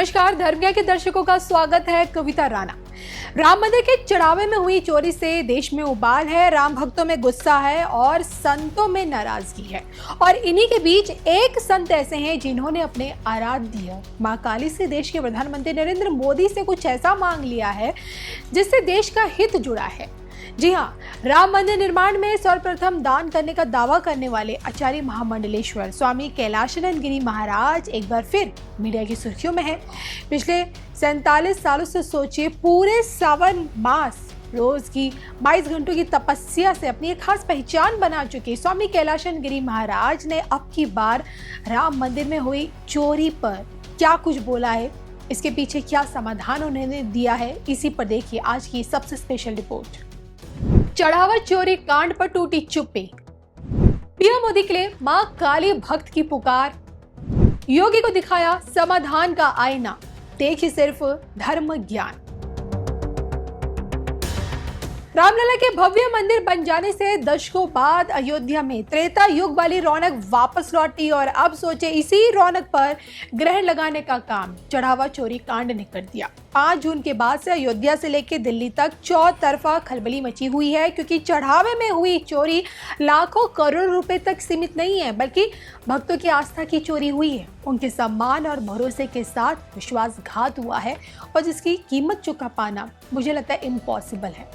नमस्कार, धर्मज्ञ के दर्शकों का स्वागत है। कविता राणा। राम मंदिर के चढ़ावे में हुई चोरी से देश में उबाल है, राम भक्तों में गुस्सा है और संतों में नाराजगी है। और इन्हीं के बीच एक संत ऐसे हैं जिन्होंने अपने आराध्य मां काली से देश के प्रधानमंत्री नरेंद्र मोदी से कुछ ऐसा मांग लिया है जिससे देश का हित जुड़ा है। जी हाँ, राम मंदिर निर्माण में सर्वप्रथम दान करने का दावा करने वाले आचार्य महामंडलेश्वर स्वामी कैलाशानंद गिरी महाराज एक बार फिर मीडिया की सुर्खियों में हैं। पिछले 47 सालों से सोचिए, पूरे सावन मास रोज की 22 घंटों की तपस्या से अपनी एक खास पहचान बना चुके स्वामी कैलाशानंद गिरी महाराज ने अब की बार राम मंदिर में हुई चोरी पर क्या कुछ बोला है, इसके पीछे क्या समाधान उन्होंने दिया है, इसी पर देखिए आज की सबसे स्पेशल रिपोर्ट। चढ़ावा चोरी कांड पर टूटी चुप्पी, पीएम मोदी के लिए मां काली भक्त की पुकार, योगी को दिखाया समाधान का आईना, देखिए सिर्फ धर्म ज्ञान। रामलला के भव्य मंदिर बन जाने से दशकों बाद अयोध्या में त्रेता युग वाली रौनक वापस लौटी और अब सोचे इसी रौनक पर ग्रहण लगाने का काम चढ़ावा चोरी कांड ने कर दिया। 5 जून के बाद से अयोध्या से लेकर दिल्ली तक चौतरफा खलबली मची हुई है, क्योंकि चढ़ावे में हुई चोरी लाखों करोड़ रुपए तक सीमित नहीं है, बल्कि भक्तों की आस्था की चोरी हुई है। उनके सम्मान और भरोसे के साथ विश्वासघात हुआ है और जिसकी कीमत चुका पाना मुझे लगता है इम्पॉसिबल है।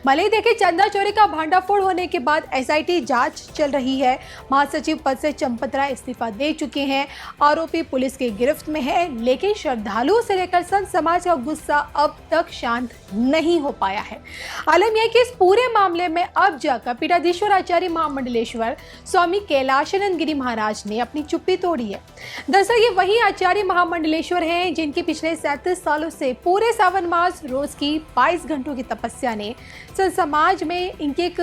भले ही देखिए, चंदा चोरी का भांडाफोड़ होने के बाद एसआईटी जांच चल रही है। महासचिव पद से चंपत राय इस्तीफा दे चुके हैं, आरोपी पुलिस के गिरफ्त में है, लेकिन श्रद्धालुओं से लेकर संत समाज का गुस्सा अब तक शांत नहीं हो पाया है। आलम यह कि इस पूरे मामले में अब जाकर पीठाधीश्वर आचार्य महामंडलेश्वर स्वामी कैलाशानंद गिरी महाराज ने अपनी चुप्पी तोड़ी है। दरअसल ये वही आचार्य महामंडलेश्वर हैं जिनकी पिछले 37 सालों से पूरे सावन मास रोज की 22 घंटों की तपस्या ने संत समाज में इनकी एक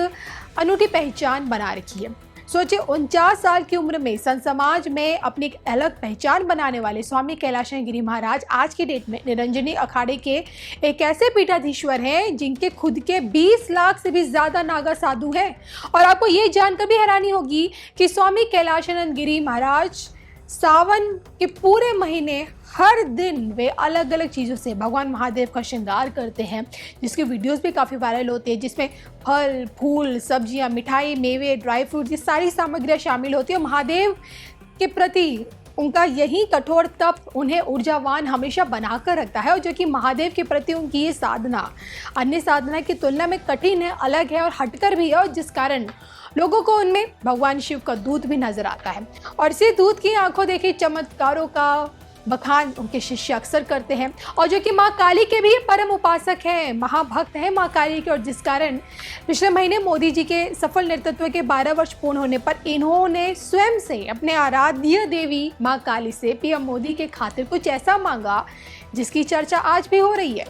अनूठी पहचान बना रखी है। सोचिए, 49 साल की उम्र में संत समाज में अपनी एक अलग पहचान बनाने वाले स्वामी कैलाशानंद गिरी महाराज आज की डेट में निरंजनी अखाड़े के एक ऐसे पीठाधीश्वर हैं जिनके खुद के 20 लाख से भी ज्यादा नागा साधु हैं। और आपको ये जानकर भी हैरानी होगी कि स्वामी कैलाशानंद गिरी महाराज सावन के पूरे महीने हर दिन वे अलग अलग चीज़ों से भगवान महादेव का श्रृंगार करते हैं, जिसकी वीडियोस भी काफ़ी वायरल होती है, जिसमें फल, फूल, सब्जियां, मिठाई, मेवे, ड्राई फ्रूट, ये सारी सामग्रियां शामिल होती है। महादेव के प्रति उनका यही कठोर तप उन्हें ऊर्जावान हमेशा बनाकर रखता है, और जो कि महादेव के प्रति उनकी ये साधना अन्य साधना की तुलना में कठिन है, अलग है और हटकर भी है, और जिस कारण लोगों को उनमें भगवान शिव का दूत भी नजर आता है। और इसी दूत की आंखों देखी चमत्कारों का बखान उनके शिष्य अक्सर करते हैं, और जो कि मां काली के भी परम उपासक हैं, महाभक्त हैं मां काली के, और जिस कारण पिछले महीने मोदी जी के सफल नेतृत्व के 12 वर्ष पूर्ण होने पर इन्होंने स्वयं से अपने आराध्य देवी मां काली से पीएम मोदी के खातिर कुछ ऐसा मांगा जिसकी चर्चा आज भी हो रही है।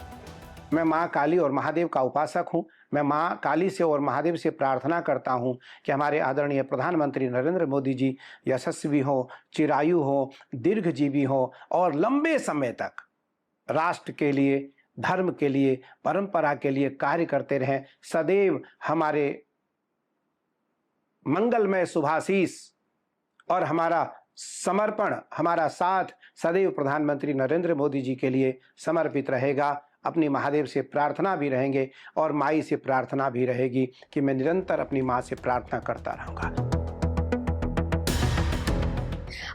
मैं मां काली और महादेव का उपासक हूं। मैं मां काली से और महादेव से प्रार्थना करता हूं कि हमारे आदरणीय प्रधानमंत्री नरेंद्र मोदी जी यशस्वी हो, चिरायु हो, दीर्घजीवी हो और लंबे समय तक राष्ट्र के लिए, धर्म के लिए, परंपरा के लिए कार्य करते रहें। सदैव हमारे मंगलमय शुभाशीष और हमारा समर्पण, हमारा साथ सदैव प्रधानमंत्री नरेंद्र मोदी जी के लिए समर्पित रहेगा। अपनी महादेव से प्रार्थना भी रहेंगे और माई से प्रार्थना भी रहेगी कि मैं निरंतर अपनी माँ से प्रार्थना करता रहूंगा।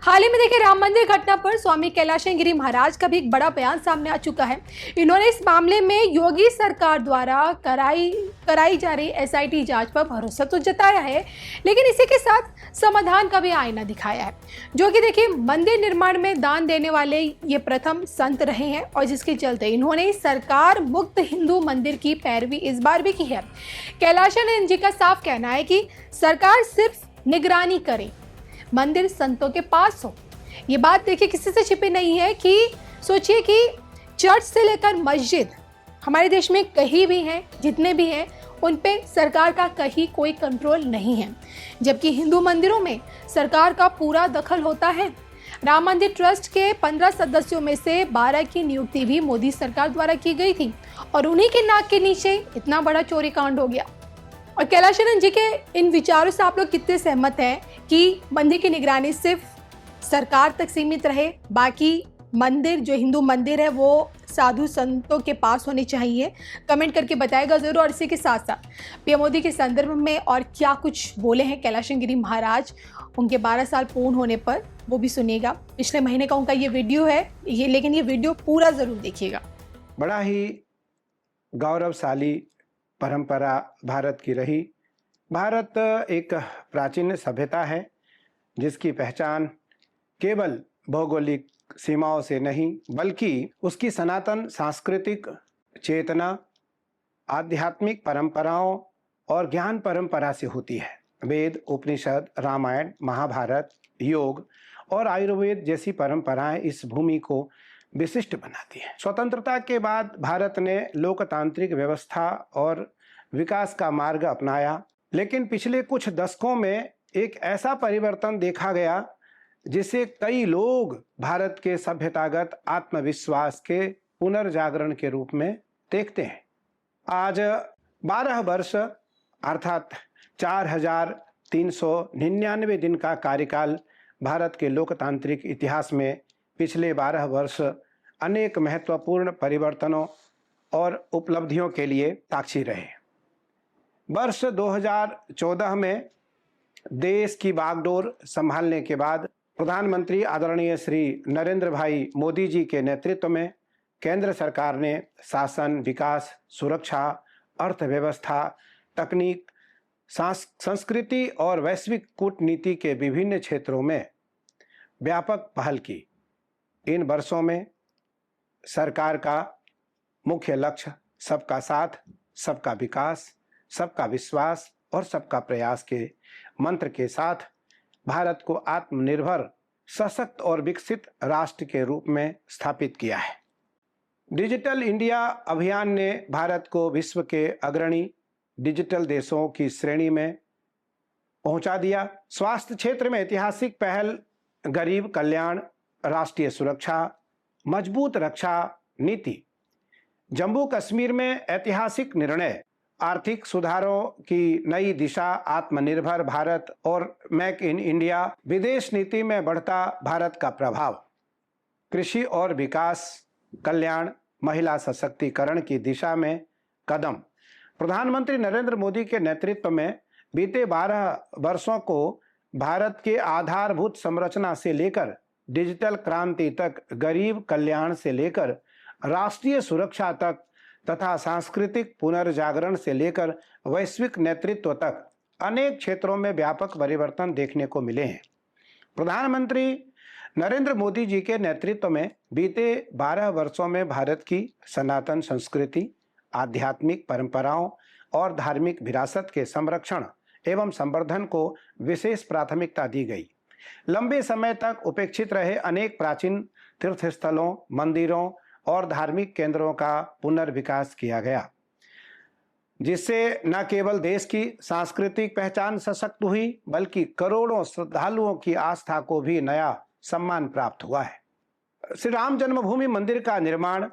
हाल ही में देखिए, राम मंदिर घटना पर स्वामी कैलाशानंद गिरी महाराज का भी एक बड़ा बयान सामने आ चुका है। इन्होंने इस मामले में योगी सरकार द्वारा कराई जा रही एसआईटी जांच पर भरोसा तो जताया है, लेकिन इसी के साथ समाधान का भी आईना दिखाया है, जो कि देखिए मंदिर निर्माण में दान देने वाले ये प्रथम संत रहे हैं, और जिसके चलते इन्होंने सरकार मुक्त हिंदू मंदिर की पैरवी इस बार भी की है। कैलाशानंद जी का साफ कहना है कि सरकार सिर्फ निगरानी करे, मंदिर संतों के पास हो। ये बात देखिए किसी से छिपी नहीं है कि सोचिए कि चर्च से लेकर मस्जिद हमारे देश में कहीं भी हैं, जितने भी हैं, उन पे सरकार का कहीं कोई कंट्रोल नहीं है, जबकि हिंदू मंदिरों में सरकार का पूरा दखल होता है। राम मंदिर ट्रस्ट के 15 सदस्यों में से 12 की नियुक्ति भी मोदी सरकार द्वारा की गई थी, और उन्हीं के नाक के नीचे इतना बड़ा चोरी कांड हो गया। और कैलाशानंद जी के इन विचारों से आप लोग कितने सहमत हैं कि मंदिर की निगरानी सिर्फ सरकार तक सीमित रहे, बाकी मंदिर जो हिंदू मंदिर है वो साधु संतों के पास होने चाहिए? कमेंट करके बताएगा ज़रूर। और इसी के साथ साथ पीएम मोदी के संदर्भ में और क्या कुछ बोले हैं कैलाश गिरी महाराज उनके 12 साल पूर्ण होने पर, वो भी सुनिएगा। पिछले महीने का उनका ये वीडियो है लेकिन ये वीडियो पूरा ज़रूर देखिएगा। बड़ा ही गौरवशाली परंपरा भारत की रही। भारत एक प्राचीन सभ्यता है जिसकी पहचान केवल भौगोलिक सीमाओं से नहीं बल्कि उसकी सनातन सांस्कृतिक चेतना, आध्यात्मिक परंपराओं और ज्ञान परंपरा से होती है। वेद, उपनिषद, रामायण, महाभारत, योग और आयुर्वेद जैसी परंपराएं इस भूमि को विशिष्ट बनाती है। स्वतंत्रता के बाद भारत ने लोकतांत्रिक व्यवस्था और विकास का मार्ग अपनाया, लेकिन पिछले कुछ दशकों में एक ऐसा परिवर्तन देखा गया जिसे कई लोग भारत के सभ्यतागत आत्मविश्वास के पुनर्जागरण के रूप में देखते हैं। आज 12 वर्ष अर्थात 4399 दिन का कार्यकाल भारत के लोकतांत्रिक इतिहास में पिछले 12 वर्ष अनेक महत्वपूर्ण परिवर्तनों और उपलब्धियों के लिए साक्षी रहे। वर्ष 2014 में देश की बागडोर संभालने के बाद प्रधानमंत्री आदरणीय श्री नरेंद्र भाई मोदी जी के नेतृत्व में केंद्र सरकार ने शासन, विकास, सुरक्षा, अर्थव्यवस्था, तकनीक, संस्कृति और वैश्विक कूटनीति के विभिन्न क्षेत्रों में व्यापक पहल की। इन वर्षों में सरकार का मुख्य लक्ष्य सबका साथ, सबका विकास, सबका विश्वास और सबका प्रयास के मंत्र के साथ भारत को आत्मनिर्भर, सशक्त और विकसित राष्ट्र के रूप में स्थापित किया है। डिजिटल इंडिया अभियान ने भारत को विश्व के अग्रणी डिजिटल देशों की श्रेणी में पहुंचा दिया। स्वास्थ्य क्षेत्र में ऐतिहासिक पहल, गरीब कल्याण, राष्ट्रीय सुरक्षा, मजबूत रक्षा नीति, जम्मू कश्मीर में ऐतिहासिक निर्णय, आर्थिक सुधारों की नई दिशा, आत्मनिर्भर भारत और मेक इन इंडिया, विदेश नीति में बढ़ता भारत का प्रभाव, कृषि और विकास, कल्याण, महिला सशक्तिकरण की दिशा में कदम। प्रधानमंत्री नरेंद्र मोदी के नेतृत्व में बीते 12 वर्षों को भारत के आधारभूत संरचना से लेकर डिजिटल क्रांति तक, गरीब कल्याण से लेकर राष्ट्रीय सुरक्षा तक तथा सांस्कृतिक पुनर्जागरण से लेकर वैश्विक नेतृत्व तक अनेक क्षेत्रों में व्यापक परिवर्तन देखने को मिले हैं। प्रधानमंत्री नरेंद्र मोदी जी के नेतृत्व में बीते 12 वर्षों में भारत की सनातन संस्कृति, आध्यात्मिक परंपराओं और धार्मिक विरासत के संरक्षण एवं संवर्धन को विशेष प्राथमिकता दी गई। लंबे समय तक उपेक्षित रहे अनेक प्राचीन तीर्थस्थलों, मंदिरों और धार्मिक केंद्रों का पुनर्विकास किया गया, जिससे न केवल देश की सांस्कृतिक पहचान सशक्त हुई बल्कि करोड़ों श्रद्धालुओं की आस्था को भी नया सम्मान प्राप्त हुआ है। श्री राम जन्मभूमि मंदिर का निर्माण,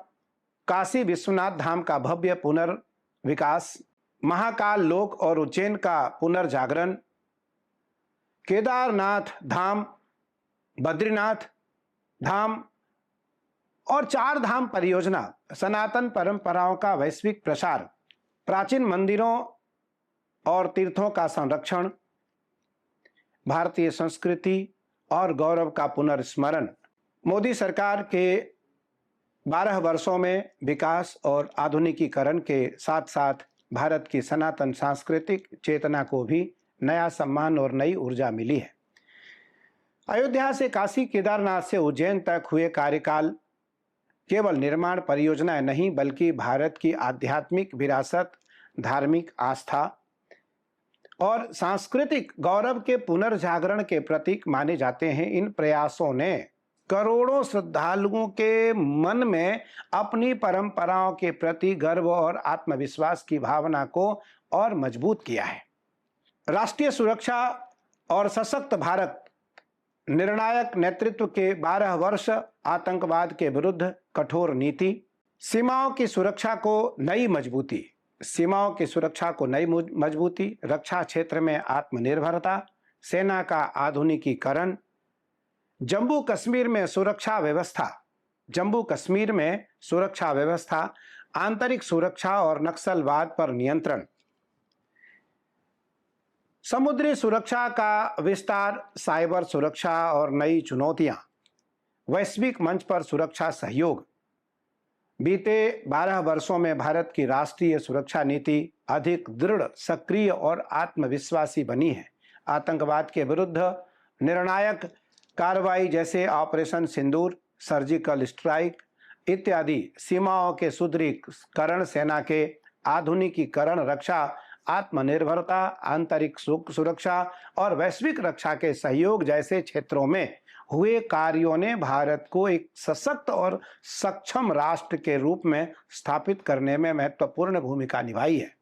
काशी विश्वनाथ धाम का भव्य पुनर्विकास, महाकाल लोक और उज्जैन का पुनर्जागरण, केदारनाथ धाम, बद्रीनाथ धाम और 4 धाम परियोजना, सनातन परंपराओं का वैश्विक प्रसार, प्राचीन मंदिरों और तीर्थों का संरक्षण, भारतीय संस्कृति और गौरव का पुनर्स्मरण। मोदी सरकार के 12 वर्षों में विकास और आधुनिकीकरण के साथ साथ भारत की सनातन सांस्कृतिक चेतना को भी नया सम्मान और नई ऊर्जा मिली है। अयोध्या से काशी, केदारनाथ से उज्जैन तक हुए कार्यकाल केवल निर्माण परियोजनाएं नहीं बल्कि भारत की आध्यात्मिक विरासत, धार्मिक आस्था और सांस्कृतिक गौरव के पुनर्जागरण के प्रतीक माने जाते हैं। इन प्रयासों ने करोड़ों श्रद्धालुओं के मन में अपनी परंपराओं के प्रति गर्व और आत्मविश्वास की भावना को और मजबूत किया है। राष्ट्रीय सुरक्षा और सशक्त भारत, निर्णायक नेतृत्व के 12 वर्ष, आतंकवाद के विरुद्ध कठोर नीति, सीमाओं की सुरक्षा को नई मजबूती, रक्षा क्षेत्र में आत्मनिर्भरता, सेना का आधुनिकीकरण, जम्मू कश्मीर में सुरक्षा व्यवस्था जम्मू कश्मीर में सुरक्षा व्यवस्था, आंतरिक सुरक्षा और नक्सलवाद पर नियंत्रण, समुद्री सुरक्षा का विस्तार, साइबर सुरक्षा और नई चुनौतियां, वैश्विक मंच पर सुरक्षा सहयोग। बीते 12 वर्षों में भारत की राष्ट्रीय सुरक्षा नीति अधिक दृढ़, सक्रिय और आत्मविश्वासी बनी है। आतंकवाद के विरुद्ध निर्णायक कार्रवाई जैसे ऑपरेशन सिंदूर, सर्जिकल स्ट्राइक इत्यादि, सीमाओं के सुदृढ़ीकरण, सेना के आधुनिकीकरण, रक्षा आत्मनिर्भरता, आंतरिक सुरक्षा और वैश्विक रक्षा के सहयोग जैसे क्षेत्रों में हुए कार्यों ने भारत को एक सशक्त और सक्षम राष्ट्र के रूप में स्थापित करने में महत्वपूर्ण भूमिका निभाई है।